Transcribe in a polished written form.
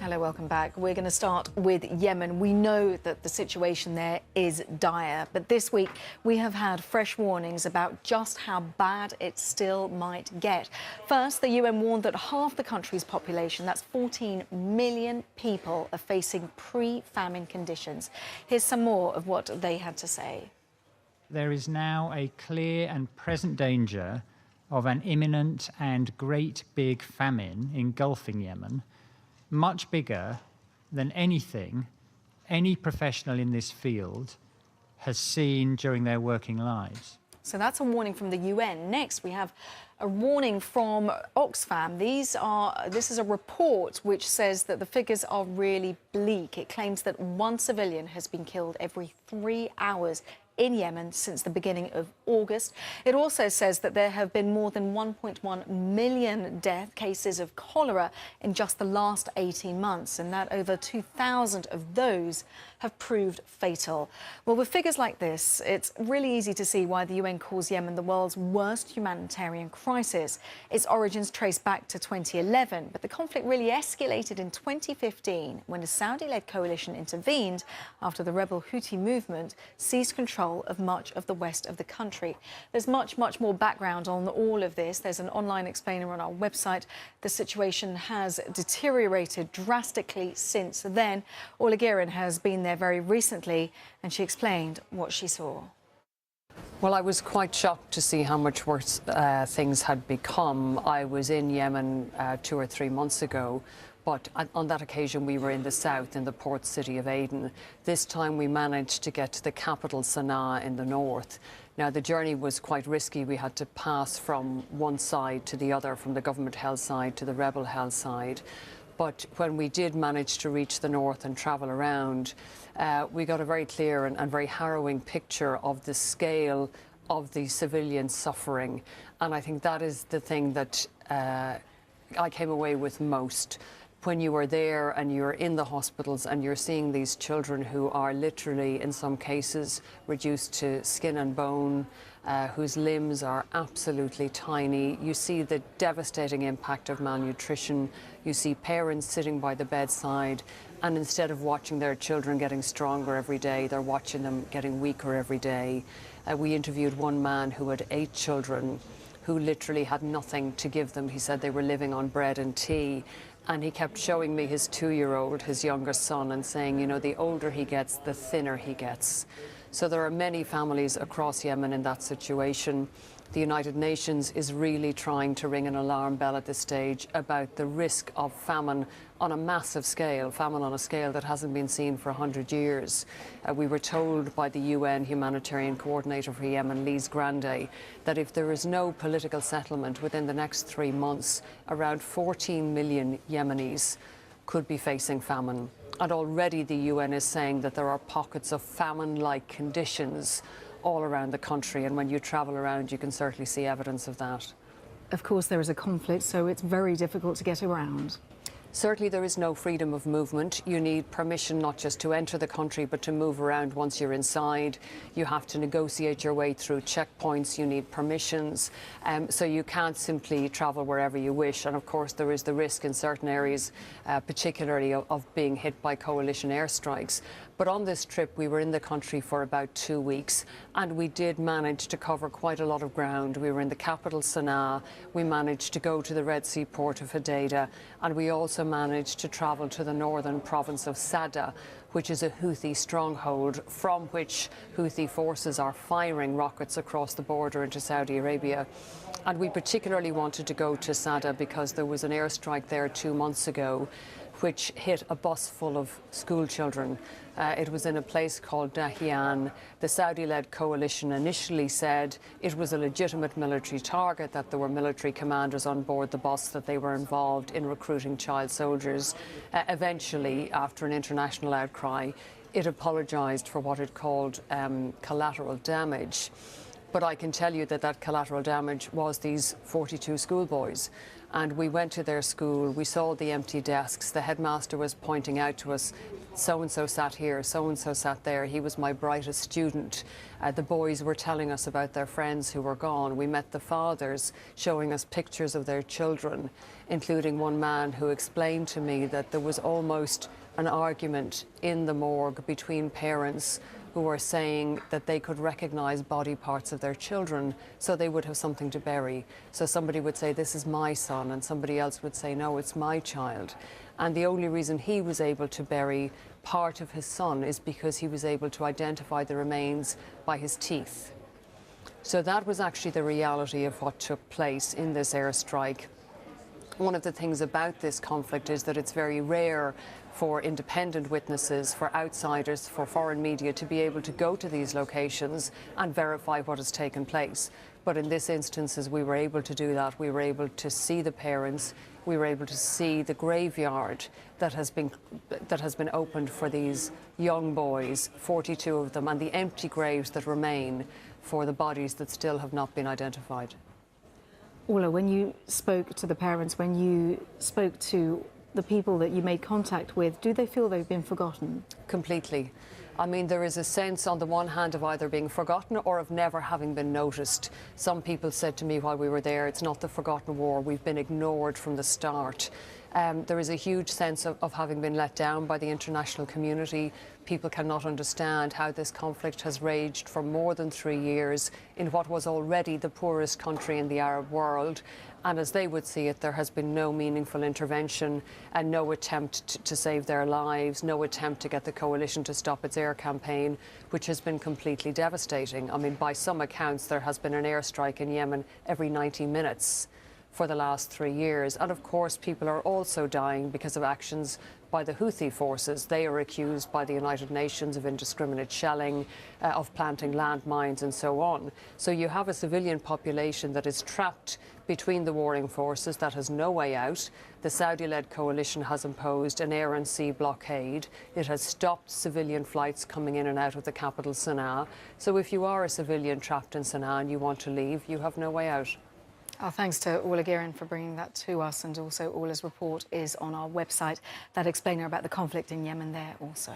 Hello, welcome back. We're going to start with Yemen. We know that the situation there is dire, but this week we have had fresh warnings about just how bad it still might get. First, the UN warned that half the country's population, that's 14 million people, are facing pre-famine conditions. Here's some more of what they had to say. There is now a clear and present danger of an imminent and great big famine engulfing Yemen, much bigger than anything any professional in this field has seen during their working lives. So that's a warning from the UN. Next, we have a warning from Oxfam. This is a report which says that the figures are really bleak. It claims that one civilian has been killed every 3 hours in Yemen since the beginning of August. It also says that there have been more than 1.1 million death cases of cholera in just the last 18 months, and that over 2,000 of those have proved fatal. Well, with figures like this, it's really easy to see why the UN calls Yemen the world's worst humanitarian crisis. Its origins trace back to 2011, but the conflict really escalated in 2015 when a Saudi-led coalition intervened after the rebel Houthi movement seized control of much of the west of the country. There's much more background on all of this. There's an online explainer on our website. The situation has deteriorated drastically since then. Orla Guerin has been there very recently, and she explained what she saw. Well, I was quite shocked to see how much worse things had become. I was in Yemen 2 or 3 months ago, but on that occasion we were in the south, in the port city of Aden. This time we managed to get to the capital, Sana'a, in the north. Now, the journey was quite risky. We had to pass from one side to the other, from the government-held side to the rebel-held side. But when we did manage to reach the north and travel around, we got a very clear and very harrowing picture of the scale of the civilian suffering. And I think that is the thing that I came away with most. When you are there and you're in the hospitals and you're seeing these children who are literally, in some cases, reduced to skin and bone, whose limbs are absolutely tiny. You see the devastating impact of malnutrition. You see parents sitting by the bedside, and instead of watching their children getting stronger every day, they're watching them getting weaker every day. We interviewed one man who had 8 children who literally had nothing to give them. He said they were living on bread and tea. And he kept showing me his 2-year-old, his younger son, and saying, you know, the older he gets, the thinner he gets. So there are many families across Yemen in that situation. The United Nations is really trying to ring an alarm bell at this stage about the risk of famine on a massive scale, famine on a scale that hasn't been seen for 100 years. We were told by the UN Humanitarian Coordinator for Yemen, Lise Grande, that if there is no political settlement within the next 3 months, around 14 million Yemenis could be facing famine. And already the UN is saying that there are pockets of famine-like conditions all around the country, and when you travel around you can certainly see evidence of that. Of course, there is a conflict, so it's very difficult to get around. Certainly there is no freedom of movement. You need permission not just to enter the country, but to move around once you're inside. You have to negotiate your way through checkpoints. You need permissions. So you can't simply travel wherever you wish. And of course, there is the risk in certain areas, particularly of being hit by coalition airstrikes. But on this trip, we were in the country for about 2 weeks, and we did manage to cover quite a lot of ground. We were in the capital, Sana'a. We managed to go to the Red Sea port of Hodeidah, and we also managed to travel to the northern province of Sada, which is a Houthi stronghold from which Houthi forces are firing rockets across the border into Saudi Arabia. And we particularly wanted to go to Sada because there was an airstrike there 2 months ago which hit a bus full of school children. It was in a place called Dahian. The Saudi-led coalition initially said it was a legitimate military target, that there were military commanders on board the bus, that they were involved in recruiting child soldiers. Eventually, after an international outcry, it apologised for what it called collateral damage. But I can tell you that that collateral damage was these 42 schoolboys. And we went to their school, we saw the empty desks, the headmaster was pointing out to us, so-and-so sat here, so-and-so sat there, he was my brightest student. The boys were telling us about their friends who were gone. We met the fathers showing us pictures of their children, including one man who explained to me that there was almost an argument in the morgue between parents who were saying that they could recognize body parts of their children, so they would have something to bury. So somebody would say, this is my son, and somebody else would say, no, it's my child. And the only reason he was able to bury part of his son is because he was able to identify the remains by his teeth. So that was actually the reality of what took place in this airstrike. One of the things about this conflict is that it's very rare for independent witnesses, for outsiders, for foreign media to be able to go to these locations and verify what has taken place. But in this instance, as we were able to do that, we were able to see the parents, we were able to see the graveyard that has been opened for these young boys, 42 of them, and the empty graves that remain for the bodies that still have not been identified. Orla, when you spoke to the parents, when you spoke to the people that you made contact with, do they feel they've been forgotten? Completely. I mean, there is a sense on the one hand of either being forgotten or of never having been noticed. Some people said to me while we were there, it's not the forgotten war, we've been ignored from the start. There is a huge sense of having been let down by the international community. People cannot understand how this conflict has raged for more than 3 years in what was already the poorest country in the Arab world. And as they would see it, there has been no meaningful intervention and no attempt to save their lives, no attempt to get the coalition to stop its air campaign, which has been completely devastating. I mean, by some accounts, there has been an airstrike in Yemen every 90 minutes for the last 3 years. And of course, people are also dying because of actions by the Houthi forces. They are accused by the United Nations of indiscriminate shelling, of planting landmines and so on. So you have a civilian population that is trapped between the warring forces, that has no way out. The Saudi-led coalition has imposed an air and sea blockade. It has stopped civilian flights coming in and out of the capital, Sana'a. So if you are a civilian trapped in Sana'a and you want to leave, you have no way out. Our thanks to Orla Guerin for bringing that to us, and also Orla's report is on our website. That explainer about the conflict in Yemen there also.